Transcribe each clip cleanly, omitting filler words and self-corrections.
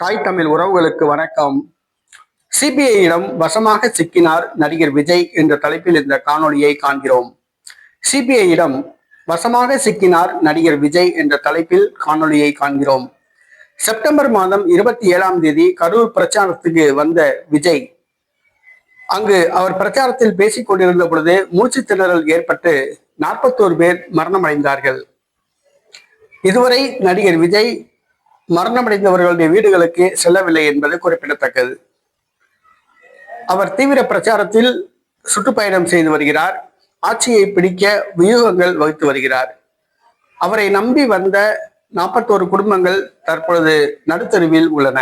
தாய் தமிழ் உறவுகளுக்கு வணக்கம். சிபிஐயிடம் வசமாக சிக்கினார் நடிகர் விஜய் என்ற தலைப்பில் இந்த காணொளியை காண்கிறோம். சிபிஐயிடம் வசமாக சிக்கினார் நடிகர் விஜய் என்ற தலைப்பில் காணொளியை காண்கிறோம். செப்டம்பர் மாதம் 27ஆம் தேதி கரூர் பிரச்சாரத்துக்கு வந்த விஜய் அங்கு அவர் பிரச்சாரத்தில் பேசிக் கொண்டிருந்த பொழுது மூச்சு திணறல் ஏற்பட்டு 41 பேர் மரணமடைந்தார்கள். இதுவரை நடிகர் விஜய் மரணமடைந்தவர்களுடைய வீடுகளுக்கு செல்லவில்லை என்பது குறிப்பிடத்தக்கது. அவர் தீவிர பிரச்சாரத்தில் சுற்றுப்பயணம் செய்து வருகிறார். ஆட்சியை பிடிக்க வியூகங்கள் வகுத்து வருகிறார். அவரை நம்பி வந்த 41 குடும்பங்கள் தற்பொழுது நடுத்தருவில் உள்ளன.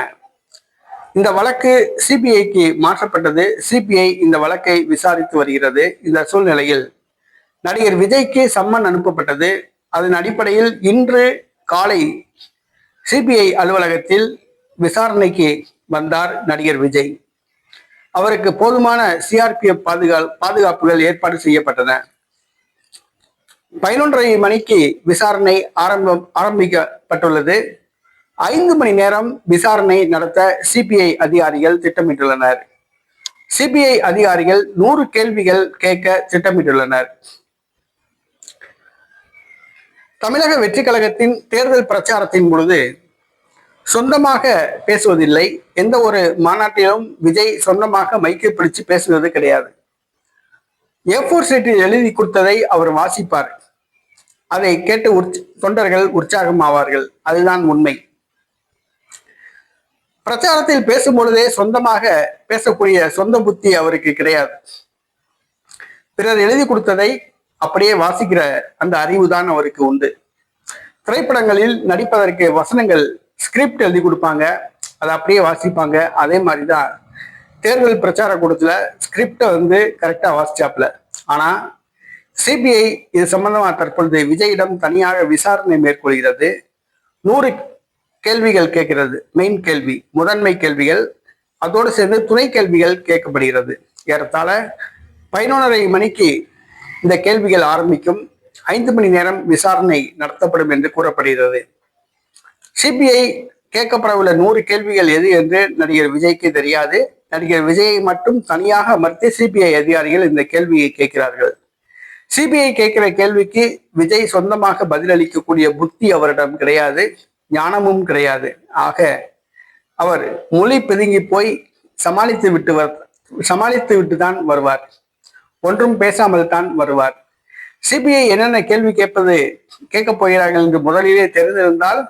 இந்த வழக்கு சிபிஐக்கு மாற்றப்பட்டது. சிபிஐ இந்த வழக்கை விசாரித்து வருகிறது. இந்த சூழ்நிலையில் நடிகர் விஜய்க்கு சம்மன் அனுப்பப்பட்டது. அதன் அடிப்படையில் இன்று காலை சிபிஐ அலுவலகத்தில் விசாரணைக்கு வந்தார் நடிகர் விஜய். அவருக்கு போதுமான சிஆர்பிஎஃப் பாதுகாப்புகள் ஏற்பாடு செய்யப்பட்டன. 11:30 மணிக்கு விசாரணை ஆரம்பிக்கப்பட்டுள்ளது. 5 மணி நேரம் விசாரணை நடத்த சிபிஐ அதிகாரிகள் திட்டமிட்டுள்ளனர். சிபிஐ அதிகாரிகள் 100 கேள்விகள் கேட்க திட்டமிட்டுள்ளனர். தமிழக வெற்றி கழகத்தின் தேர்தல் பிரச்சாரத்தின் பொழுது சொந்தமாக பேசுவதில்லை. எந்த ஒரு மாநாட்டிலும் விஜய் சொந்தமாக மைக்கை பிடிச்சு பேசுவது கிடையாது. A4 சீட்டில் எழுதி கொடுத்ததை அவர் வாசிப்பார். அதை கேட்டு தொண்டர்கள் உற்சாகம் ஆவார்கள். அதுதான் உண்மை. பிரச்சாரத்தில் பேசும் பொழுதே சொந்தமாக பேசக்கூடிய சொந்த புத்தி அவருக்கு கிடையாது. பிறர் எழுதி கொடுத்ததை அப்படியே வாசிக்கிற அந்த அறிவு தான் அவருக்கு உண்டு. திரைப்படங்களில் நடிப்பதற்கு வசனங்கள் ஸ்கிரிப்ட் எழுதி கொடுப்பாங்க, அதை அப்படியே வாசிப்பாங்க. அதே மாதிரிதான் தேர்தல் பிரச்சார கூட்டத்துல ஸ்கிரிப்டை கரெக்டா வாசிச்சாப்ல. ஆனா சிபிஐ இது சம்பந்தமா தற்பொழுது விஜயிடம் தனியாக விசாரணை மேற்கொள்கிறது. 100 கேள்விகள் கேட்கிறது. மெயின் கேள்வி, முதன்மை கேள்விகள், அதோடு சேர்ந்து துணை கேள்விகள் கேட்கப்படுகிறது. ஏறத்தாழ 11:30 மணிக்கு இந்த கேள்விகள் ஆரம்பிக்கும். 5 மணி நேரம் விசாரணை நடத்தப்படும் என்று கூறப்படுகிறது. சிபிஐ கேட்கப்படவுள்ள 100 கேள்விகள் எது என்று நடிகர் விஜய்க்கு தெரியாது. நடிகர் விஜயை மட்டும் தனியாக மறுத்து சிபிஐ அதிகாரிகள் இந்த கேள்வியை கேட்கிறார்கள். சிபிஐ கேட்கிற கேள்விக்கு விஜய் சொந்தமாக பதிலளிக்கக்கூடிய புத்தி அவரிடம் கிடையாது, ஞானமும் கிடையாது. ஆக அவர் மொழி பிதுங்கி போய் சமாளித்து விட்டு தான் வருவார். ஒன்றும் பேசாமல் தான் வருவார். சிபிஐ என்னென்ன கேள்வி கேட்கப் போகிறார்கள் என்று முதலிலே தெரிந்திருந்தால்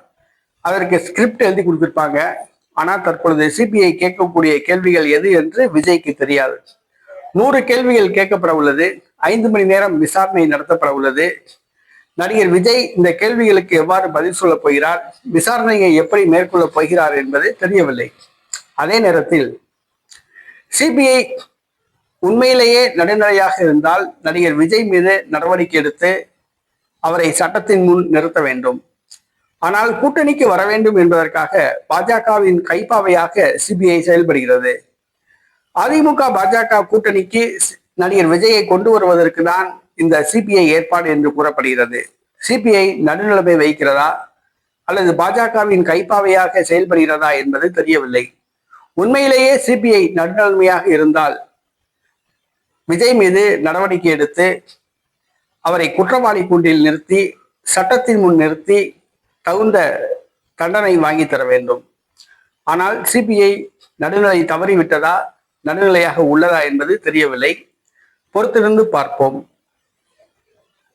அதற்கு ஸ்கிரிப்ட் எழுதி கொடுத்திருப்பாங்க. ஆனால் தற்பொழுது சிபிஐ கேட்கக்கூடிய கேள்விகள் எது என்று விஜய்க்கு தெரியாது. 100 கேள்விகள் கேட்கப்பட உள்ளது. 5 மணி நேரம் விசாரணை நடத்தப்பட உள்ளது. நடிகர் விஜய் இந்த கேள்விகளுக்கு எவ்வாறு பதில் சொல்ல போகிறார், விசாரணையை எப்படி மேற்கொள்ளப் போகிறார் என்பது தெரியவில்லை. அதே நேரத்தில் சிபிஐ உண்மையிலேயே நடுநிலையாக இருந்தால் நடிகர் விஜய் மீது நடவடிக்கை எடுத்து அவரை சட்டத்தின் முன் நிறுத்த வேண்டும். ஆனால் கூட்டணிக்கு வர வேண்டும் என்பதற்காக பாஜகவின் கைப்பாவையாக சிபிஐ செயல்படுகிறது. அதிமுக பாஜக கூட்டணிக்கு நடிகர் விஜயை கொண்டு வருவதற்கு தான் இந்த சிபிஐ ஏற்பாடு என்று கூறப்படுகிறது. சிபிஐ நடுநிலைமை வைக்கிறதா அல்லது பாஜகவின் கைப்பாவையாக செயல்படுகிறதா என்பது தெரியவில்லை. உண்மையிலேயே சிபிஐ நடுநிலைமையாக இருந்தால் விஜய் மீது நடவடிக்கை எடுத்து அவரை குற்றவாளி கூண்டில் நிறுத்தி சட்டத்தின் முன் நிறுத்தி தகுந்த தண்டனை வாங்கி தர வேண்டும். ஆனால் சிபிஐ நடுநிலை தவறிவிட்டதா, நடுநிலையாக உள்ளதா என்பது தெரியவில்லை. பொறுத்திருந்து பார்ப்போம்.